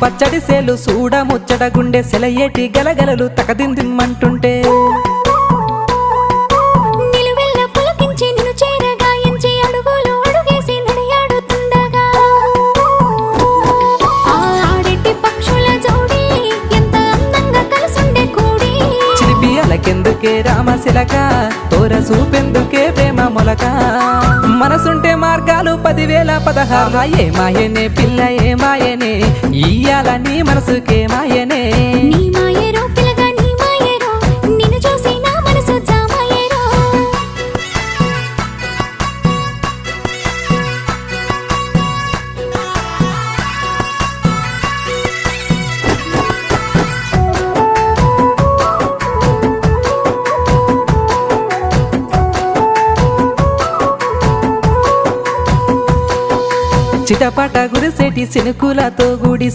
పచ్చడి సేలు సూడ ముచ్చట గుండె సెలయేటి గలగలలు తకదిందిమ్మంటుంటే నిలువెల్ల పులకించి నిన్ను చేరగాయించి అడుగులు అడుగేసి నడియాడుతుండగా ఆడెట్టి పక్షుల జోడి ఎంత అందంగా కలుసుండే కూడి చిలిపియలకెందుకే రామశిలక తోర చూపెందుకే ప్రేమ మొలక మనసుంటే మార్గాలు 10,016 ఏ మాయనే పిల్ల ఏ మాయనే ఇయ్యాల నీ మనసుకే మాయనే నీ మాయేరో పిల్లగా నీ మాయేరో నిన్ను చూసి నా మనసు జామాయేరో చిటపట గురిసేటి సినుకులతో గుడి